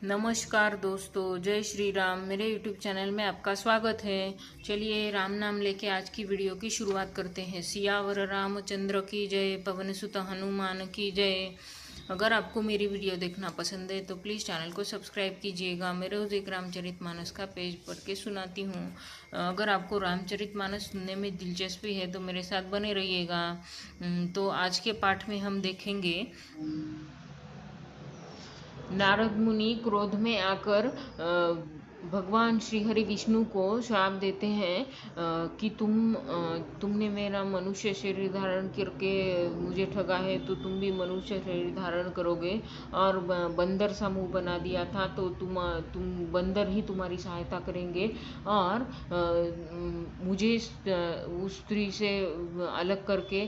नमस्कार दोस्तों, जय श्री राम। मेरे यूट्यूब चैनल में आपका स्वागत है। चलिए राम नाम लेके आज की वीडियो की शुरुआत करते हैं। सियावर रामचंद्र की जय, पवन सुत हनुमान की जय। अगर आपको मेरी वीडियो देखना पसंद है तो प्लीज़ चैनल को सब्सक्राइब कीजिएगा। मैं रोज़ एक रामचरितमानस का पेज पढ़ के सुनाती हूँ। अगर आपको रामचरितमानस सुनने में दिलचस्पी है तो मेरे साथ बने रहिएगा। तो आज के पाठ में हम देखेंगे नारद मुनि क्रोध में आकर भगवान श्री हरि विष्णु को श्राप देते हैं कि तुमने मेरा मनुष्य शरीर धारण करके मुझे ठगा है, तो तुम भी मनुष्य शरीर धारण करोगे। और बंदर सा मुंह बना दिया था, तो तुम बंदर ही तुम्हारी सहायता करेंगे। और मुझे उस स्त्री से अलग करके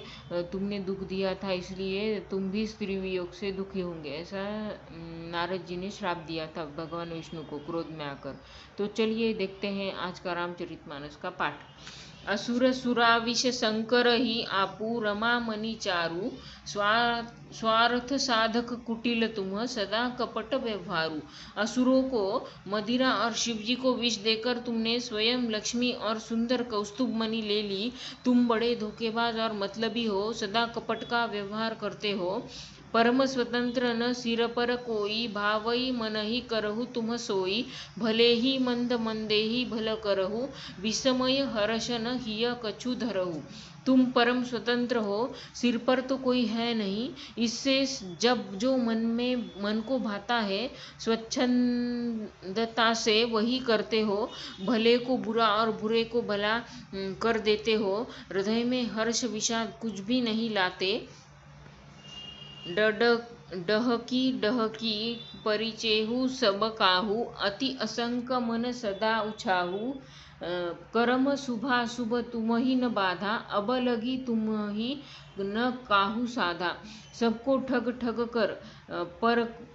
तुमने दुख दिया था, इसलिए तुम भी स्त्री वियोग से दुखी होंगे। ऐसा नारद जी ने श्राप दिया था भगवान विष्णु को क्रोध में आकर। तो चलिए देखते हैं आज का रामचरितमानस का पाठ। असुर सुराविश शंकर ही आपू, रमा मणि चारु, स्वार्थ साधक कुटिल तुम, सदा कपट व्यवहारु। असुरों को मदिरा और शिवजी को विष देकर तुमने स्वयं लक्ष्मी और सुंदर कौस्तुभ मणि ले ली। तुम बड़े धोखेबाज और मतलबी हो, सदा कपट का व्यवहार करते हो। परम स्वतंत्र न सिर पर कोई, भावई मन ही करहु तुम सोई। भले ही मंद मंदे ही भल करहु, विषमय हर्ष न हिय कछु धरहु। तुम परम स्वतंत्र हो, सिर पर तो कोई है नहीं। इससे जब जो मन को भाता है, स्वच्छंदता से वही करते हो। भले को बुरा और बुरे को भला कर देते हो। हृदय में हर्ष विषाद कुछ भी नहीं लाते। डहकी डहकी परिचेहु सब काहू, अति असंक मन सदा उछाहू। करम शुभा शुभ तुम ही न बाधा, अब लगी तुम ही न काहू साधा। सबको ठग ठग कर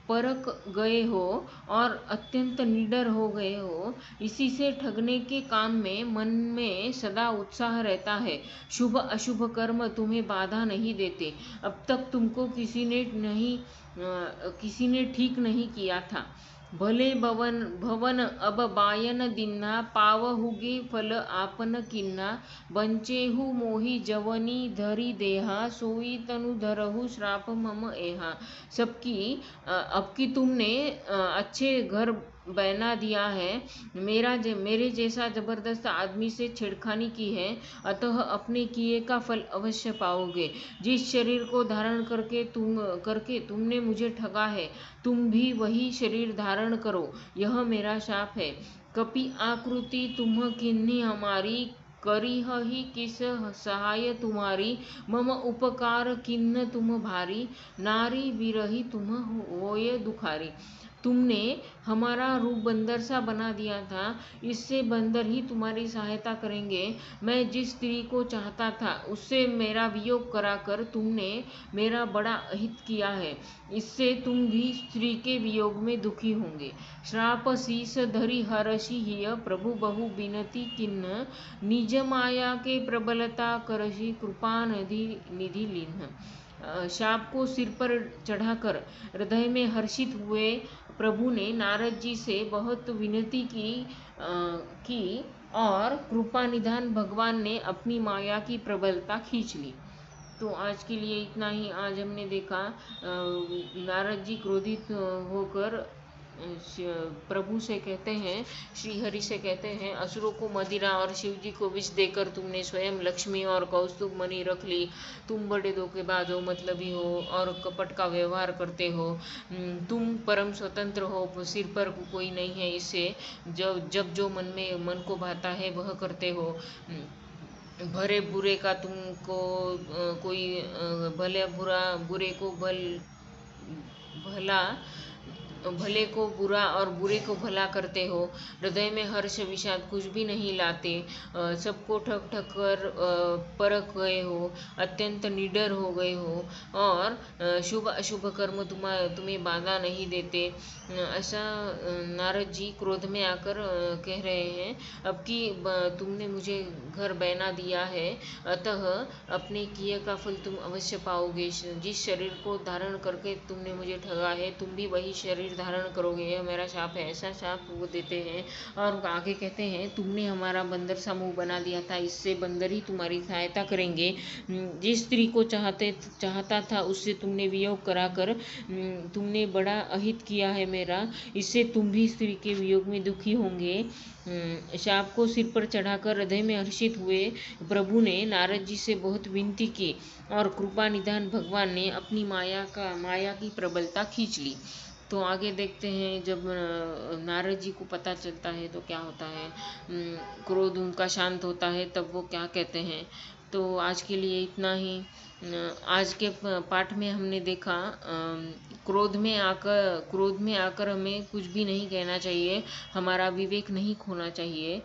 परक गए हो और अत्यंत निडर हो गए हो। इसी से ठगने के काम में मन में सदा उत्साह रहता है। शुभ अशुभ कर्म तुम्हें बाधा नहीं देते। अब तक तुमको किसी ने ठीक नहीं किया था। भले भवन अब बायन दिन्ना, पावहुगे फल आपन किन्ना। बंचेहु मोहि जवनी धरी देहा, सोई तनु धरहु श्राप मम एहा। अब की तुमने अच्छे घर बना दिया है, मेरे जैसा जबरदस्त आदमी से छेड़खानी की है, अतः अपने किए का फल अवश्य पाओगे। जिस शरीर को धारण करके तुमने मुझे ठगा है, तुम भी वही शरीर धारण करो, यह मेरा शाप है। कपि आकृति तुम किन्ही हमारी, करिह ही किस सहाय तुम्हारी। मम उपकार किन्न तुम भारी, नारी विरही तुम होय दुखारी। तुमने हमारा रूप बंदर सा बना दिया था, इससे बंदर ही तुम्हारी सहायता करेंगे। मैं जिस स्त्री को चाहता था उससे मेरा वियोग कराकर तुमने मेरा बड़ा अहित किया है। इससे तुम भी स्त्री के वियोग में दुखी होंगे। श्राप शीस धरि हरषि हिय, प्रभु बहु बिनती किन्न। निज माया के प्रबलता करषि, कृपा निधि लीन्ह। शाप को सिर पर चढ़ाकर हृदय में हर्षित हुए प्रभु ने नारद जी से बहुत विनती की और कृपा निधान भगवान ने अपनी माया की प्रबलता खींच ली। तो आज के लिए इतना ही। आज हमने देखा नारद जी क्रोधित होकर प्रभु से कहते हैं, श्री हरि से कहते हैं, असुरों को मदिरा और शिव जी को विष देकर तुमने स्वयं लक्ष्मी और कौस्तुभ मणि रख ली। तुम बड़े धोखेबाज हो, मतलबी हो और कपट का व्यवहार करते हो। तुम परम स्वतंत्र हो, सिर पर कोई नहीं है। इससे जब जो मन को भाता है वह करते हो। भले बुरे का तुमको कोई भले बुरे को भले को बुरा और बुरे को भला करते हो। हृदय में हर्ष विषाद कुछ भी नहीं लाते। सबको ठग ठग कर परख गए हो, अत्यंत निडर हो गए हो और शुभ अशुभ कर्म तुम्हें बाधा नहीं देते। ऐसा नारद जी क्रोध में आकर कह रहे हैं। अब कि तुमने मुझे घर बना दिया है, अतः अपने किए का फल तुम अवश्य पाओगे। जिस शरीर को धारण करके तुमने मुझे ठगा है, तुम भी वही शरीर शरीर धारण करोगे, यह मेरा शाप है, ऐसा शाप वो देते हैं। और आगे कहते हैं, तुमने हमारा बंदर सा मुँह बना दिया था, इससे बंदर ही तुम्हारी सहायता करेंगे। जिस स्त्री को चाहता था उससे तुमने वियोग कराकर तुमने बड़ा अहित किया है मेरा, इससे तुम भी स्त्री के वियोग में दुखी होंगे। शाप को सिर पर चढ़ाकर हृदय में हर्षित हुए प्रभु ने नारद जी से बहुत विनती की और कृपा निधान भगवान ने अपनी माया की प्रबलता खींच ली। तो आगे देखते हैं, जब नारद जी को पता चलता है तो क्या होता है, क्रोध उनका शांत होता है, तब वो क्या कहते हैं। तो आज के लिए इतना ही। आज के पाठ में हमने देखा, क्रोध में आकर हमें कुछ भी नहीं कहना चाहिए, हमारा विवेक नहीं खोना चाहिए।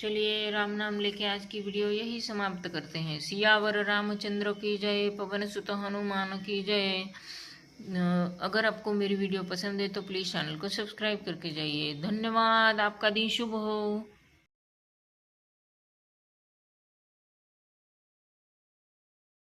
चलिए, राम नाम लेके आज की वीडियो यही समाप्त करते हैं। सियावर रामचंद्र की जय, पवन सुत हनुमान की जय। अगर आपको मेरी वीडियो पसंद है तो प्लीज़ चैनल को सब्सक्राइब करके जाइए। धन्यवाद, आपका दिन शुभ हो।